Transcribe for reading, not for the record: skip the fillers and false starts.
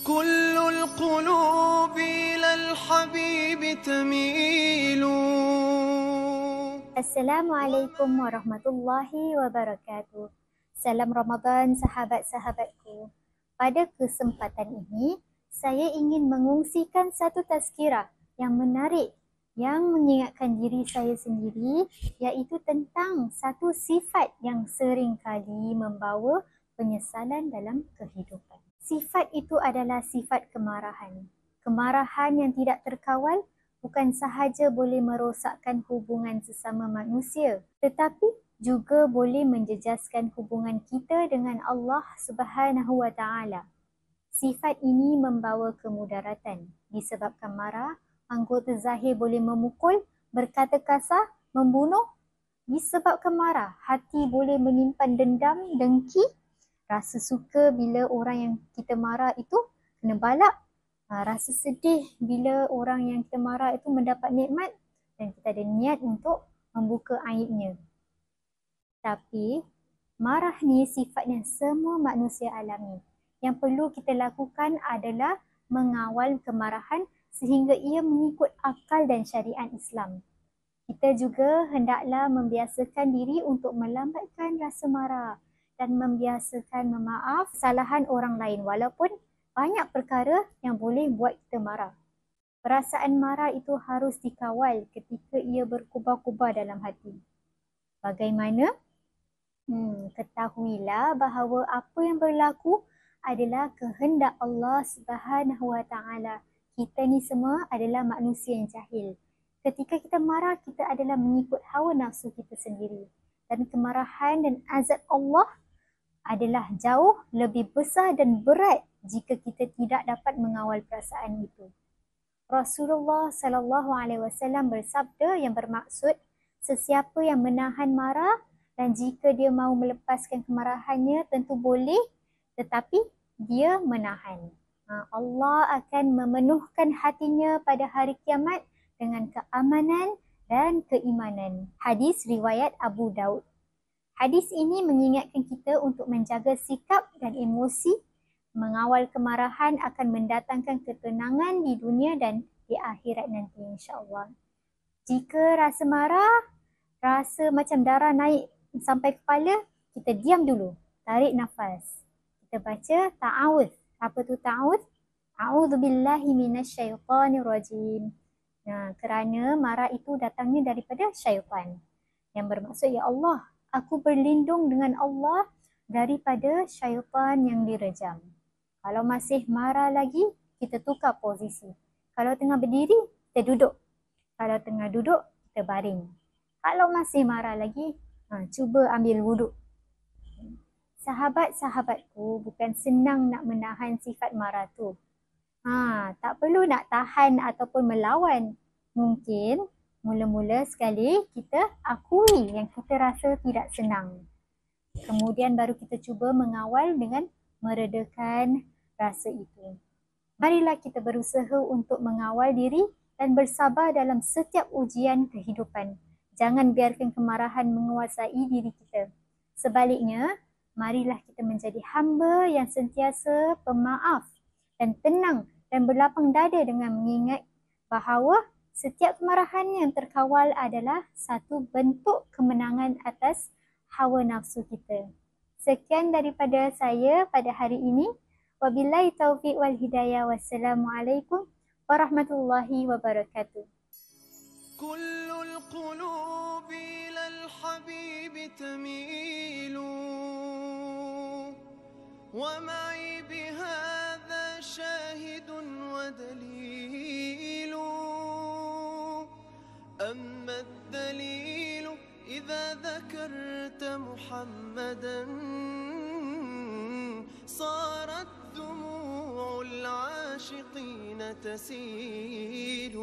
كل القلوب إلى الحبيب تميل. Assalamualaikum warahmatullahi wabarakatuh. Salam Ramadan sahabat-sahabatku. Pada kesempatan ini, saya ingin mengungsikan satu tazkirah yang menarik yang mengingatkan diri saya sendiri, iaitu tentang satu sifat yang sering kali membawa penyesalan dalam kehidupan. Sifat itu adalah sifat kemarahan. Kemarahan yang tidak terkawal bukan sahaja boleh merosakkan hubungan sesama manusia, tetapi juga boleh menjejaskan hubungan kita dengan Allah Subhanahu wa Ta'ala. Sifat ini membawa kemudaratan. Disebabkan marah, anggota zahir boleh memukul, berkata kasar, membunuh. Disebabkan marah, hati boleh menyimpan dendam, dengki, rasa suka bila orang yang kita marah itu kena balak, rasa sedih bila orang yang kita marah itu mendapat nikmat dan kita ada niat untuk membuka aibnya. Tapi marah ni sifat yang semua manusia alami. Yang perlu kita lakukan adalah mengawal kemarahan sehingga ia mengikut akal dan syariat Islam. Kita juga hendaklah membiasakan diri untuk melambatkan rasa marah dan membiasakan memaaf kesalahan orang lain walaupun banyak perkara yang boleh buat kita marah. Perasaan marah itu harus dikawal ketika ia berkubar-kubar dalam hati. Bagaimana? Ketahuilah bahawa apa yang berlaku adalah kehendak Allah Subhanahu wa Ta'ala. Kita ni semua adalah manusia yang jahil. Ketika kita marah, kita adalah mengikut hawa nafsu kita sendiri. Dan kemarahan dan azab Allah adalah jauh lebih besar dan berat jika kita tidak dapat mengawal perasaan itu. Rasulullah SAW bersabda yang bermaksud, sesiapa yang menahan marah dan jika dia mahu melepaskan kemarahannya tentu boleh, tetapi dia menahan. Allah akan memenuhkan hatinya pada hari kiamat dengan keamanan dan keimanan. Hadis riwayat Abu Daud. Hadis ini mengingatkan kita untuk menjaga sikap dan emosi. Mengawal kemarahan akan mendatangkan ketenangan di dunia dan di akhirat nanti, insya-Allah. Jika rasa marah, rasa macam darah naik sampai kepala, kita diam dulu, tarik nafas. Kita baca ta'awudz. Apa tu ta'awudz? A'udzubillahi minasyaitonirrajim. Kerana marah itu datangnya daripada syaitan. Yang bermaksud, ya Allah, aku berlindung dengan Allah daripada syaitan yang direjam. Kalau masih marah lagi, kita tukar posisi. Kalau tengah berdiri, kita duduk. Kalau tengah duduk, kita baring. Kalau masih marah lagi, cuba ambil wuduk. Sahabat-sahabatku, bukan senang nak menahan sifat marah tu. Tak perlu nak tahan ataupun melawan. Mungkin mula-mula sekali kita akui yang kita rasa tidak senang. Kemudian baru kita cuba mengawal dengan meredakan rasa itu. Marilah kita berusaha untuk mengawal diri dan bersabar dalam setiap ujian kehidupan. Jangan biarkan kemarahan menguasai diri kita. Sebaliknya, marilah kita menjadi hamba yang sentiasa pemaaf dan tenang dan berlapang dada dengan mengingat bahawa setiap kemarahan yang terkawal adalah satu bentuk kemenangan atas hawa nafsu kita. Sekian daripada saya pada hari ini. Wabillahi taufiq wal hidayah. Wassalamualaikum warahmatullahi wabarakatuh. كل القلوب إلى الحبيب تميل ومعي بهذا شاهد ودليل. أما الدليل إذا ذكرت محمدا صارت دموع العاشقين تسيل.